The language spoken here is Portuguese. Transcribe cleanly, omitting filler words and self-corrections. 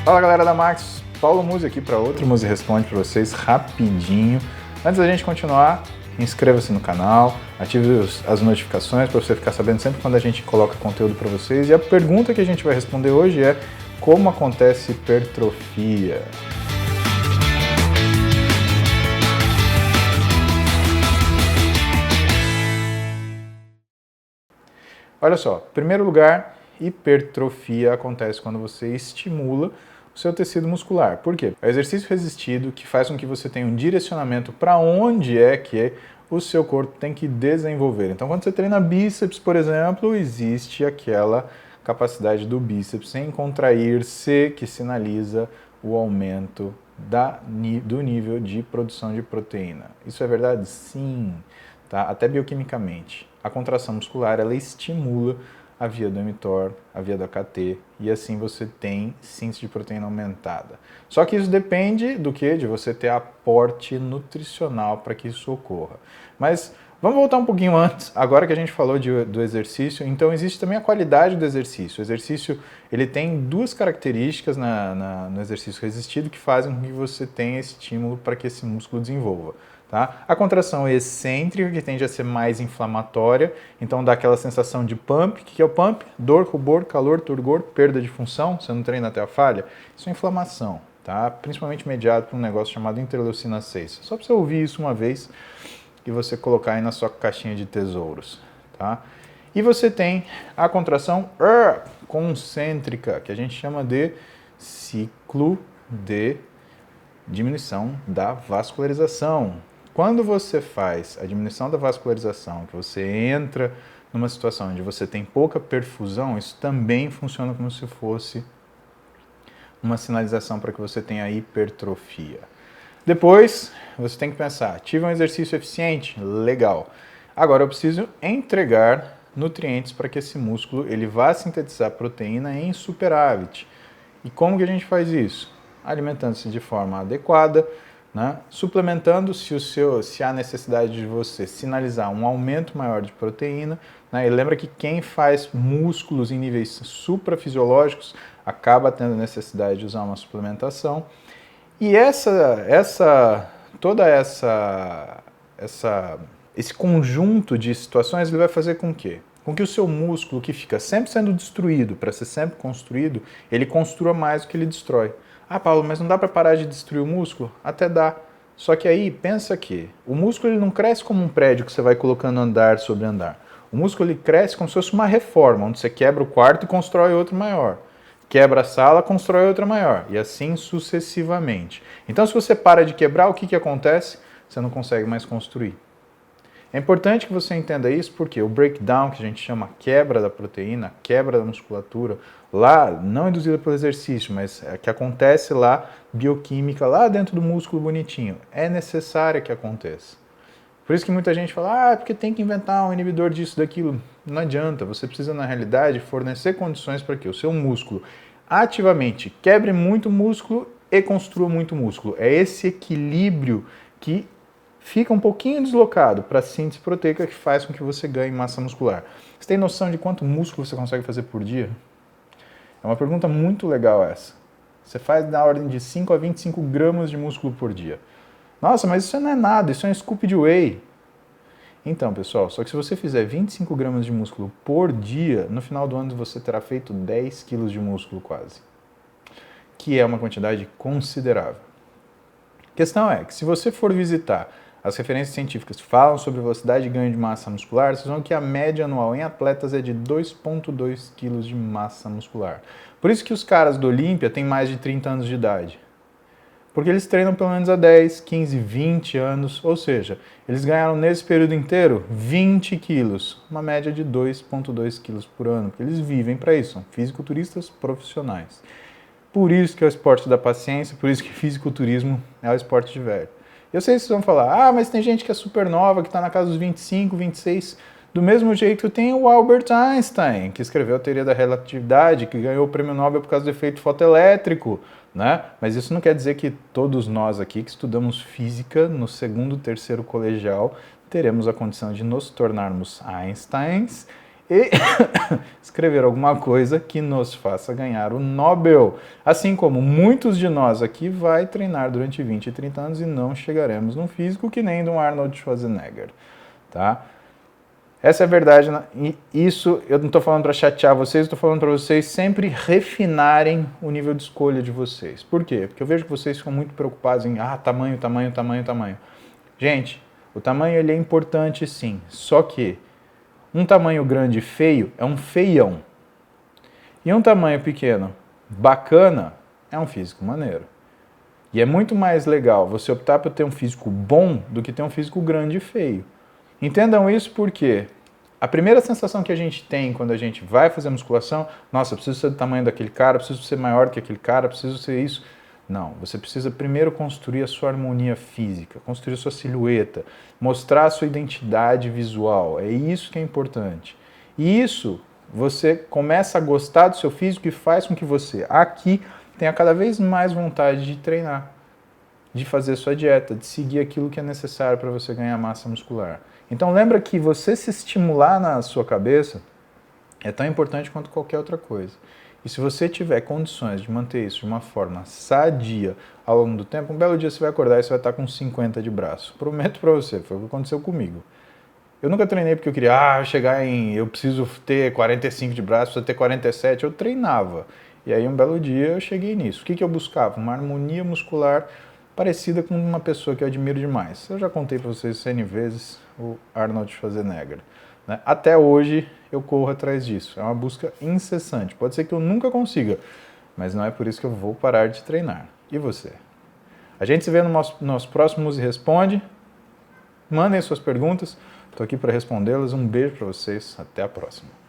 Fala galera da Max, Paulo Musi aqui para outro Musi Responde para vocês rapidinho. Antes da gente continuar, inscreva-se no canal, ative as notificações para você ficar sabendo sempre quando a gente coloca conteúdo para vocês. E a pergunta que a gente vai responder hoje é: como acontece hipertrofia? Olha só, em primeiro lugar, hipertrofia acontece quando você estimula o seu tecido muscular. Por quê? É o exercício resistido que faz com que você tenha um direcionamento para onde é que o seu corpo tem que desenvolver. Então, quando você treina bíceps, por exemplo, existe aquela capacidade do bíceps em contrair-se que sinaliza o aumento do nível de produção de proteína. Isso é verdade? Sim, tá? Até bioquimicamente. A contração muscular, ela estimula a via do mTOR, a via do AKT, e assim você tem síntese de proteína aumentada. Só que isso depende do quê? De você ter aporte nutricional para que isso ocorra. Mas vamos voltar um pouquinho antes, agora que a gente falou do exercício. Então existe também a qualidade do exercício. O exercício ele tem duas características no exercício resistido que fazem com que você tenha estímulo para que esse músculo desenvolva. Tá? A contração excêntrica, que tende a ser mais inflamatória, então dá aquela sensação de pump. O que é o pump? Dor, rubor, calor, turgor, perda de função, você não treina até a falha. Isso é inflamação, tá? Principalmente mediado por um negócio chamado interleucina 6. Só para você ouvir isso uma vez e você colocar aí na sua caixinha de tesouros. Tá? E você tem a contração concêntrica, que a gente chama de ciclo de diminuição da vascularização. Quando você faz a diminuição da vascularização, que você entra numa situação onde você tem pouca perfusão, isso também funciona como se fosse uma sinalização para que você tenha hipertrofia. Depois, você tem que pensar, tive um exercício eficiente? Legal. Agora eu preciso entregar nutrientes para que esse músculo ele vá sintetizar proteína em superávit. E como que a gente faz isso? Alimentando-se de forma adequada, né? Suplementando se há necessidade de você sinalizar um aumento maior de proteína, né? E lembra que quem faz músculos em níveis suprafisiológicos acaba tendo necessidade de usar uma suplementação. E esse conjunto de situações ele vai fazer com que o seu músculo, que fica sempre sendo destruído para ser sempre construído, ele construa mais do que ele destrói. Ah, Paulo, mas não dá para parar de destruir o músculo? Até dá. Só que aí, pensa que o músculo ele não cresce como um prédio que você vai colocando andar sobre andar. O músculo ele cresce como se fosse uma reforma, onde você quebra o quarto e constrói outro maior. Quebra a sala, constrói outra maior. E assim sucessivamente. Então, se você para de quebrar, o que acontece? Você não consegue mais construir. É importante que você entenda isso porque o breakdown, que a gente chama quebra da proteína, quebra da musculatura, lá, não induzida pelo exercício, mas que acontece lá, bioquímica, lá dentro do músculo bonitinho, é necessária que aconteça. Por isso que muita gente fala, porque tem que inventar um inibidor disso, daquilo. Não adianta, você precisa, na realidade, fornecer condições para que o seu músculo ativamente quebre muito músculo e construa muito músculo. É esse equilíbrio que fica um pouquinho deslocado para a síntese proteica que faz com que você ganhe massa muscular. Você tem noção de quanto músculo você consegue fazer por dia? É uma pergunta muito legal essa. Você faz na ordem de 5 a 25 gramas de músculo por dia. Nossa, mas isso não é nada, isso é um scoop de whey. Então, pessoal, só que se você fizer 25 gramas de músculo por dia, no final do ano você terá feito 10 quilos de músculo quase. Que é uma quantidade considerável. A questão é que se você for visitar as referências científicas que falam sobre velocidade de ganho de massa muscular, vocês vão ver que a média anual em atletas é de 2,2 kg de massa muscular. Por isso que os caras do Olímpia têm mais de 30 anos de idade. Porque eles treinam pelo menos há 10, 15, 20 anos, ou seja, eles ganharam nesse período inteiro 20 quilos, uma média de 2,2 quilos por ano, porque eles vivem para isso, são fisiculturistas profissionais. Por isso que é o esporte da paciência, por isso que fisiculturismo é o esporte de velho. Eu sei que vocês vão falar, mas tem gente que é super nova, que está na casa dos 25, 26, do mesmo jeito que tem o Albert Einstein, que escreveu a teoria da relatividade, que ganhou o prêmio Nobel por causa do efeito fotoelétrico, né? Mas isso não quer dizer que todos nós aqui que estudamos física no segundo, terceiro colegial, teremos a condição de nos tornarmos Einsteins e escrever alguma coisa que nos faça ganhar o Nobel. Assim como muitos de nós aqui vai treinar durante 20 e 30 anos e não chegaremos num físico que nem do Arnold Schwarzenegger, tá? Essa é a verdade, e isso eu não estou falando para chatear vocês, estou falando para vocês sempre refinarem o nível de escolha de vocês. Por quê? Porque eu vejo que vocês ficam muito preocupados em tamanho, tamanho, tamanho, tamanho. Gente, o tamanho ele é importante sim, só que um tamanho grande e feio é um feião. E um tamanho pequeno bacana é um físico maneiro. E é muito mais legal você optar por ter um físico bom do que ter um físico grande e feio. Entendam isso porque a primeira sensação que a gente tem quando a gente vai fazer musculação, nossa, eu preciso ser do tamanho daquele cara, preciso ser maior que aquele cara, preciso ser isso. Não, você precisa primeiro construir a sua harmonia física, construir a sua silhueta, mostrar a sua identidade visual. É isso que é importante. E isso, você começa a gostar do seu físico e faz com que você, aqui, tenha cada vez mais vontade de treinar, de fazer sua dieta, de seguir aquilo que é necessário para você ganhar massa muscular. Então lembra que você se estimular na sua cabeça é tão importante quanto qualquer outra coisa. E se você tiver condições de manter isso de uma forma sadia ao longo do tempo, um belo dia você vai acordar e você vai estar com 50 de braço. Prometo para você, foi o que aconteceu comigo. Eu nunca treinei porque eu queria, eu preciso ter 45 de braço, preciso ter 47, eu treinava. E aí um belo dia eu cheguei nisso. O que eu buscava? Uma harmonia muscular parecida com uma pessoa que eu admiro demais. Eu já contei para vocês N vezes, o Arnold Schwarzenegger. Né? Até hoje eu corro atrás disso. É uma busca incessante. Pode ser que eu nunca consiga, mas não é por isso que eu vou parar de treinar. E você? A gente se vê no nosso próximo Use Responde. Mandem suas perguntas. Estou aqui para respondê-las. Um beijo para vocês. Até a próxima.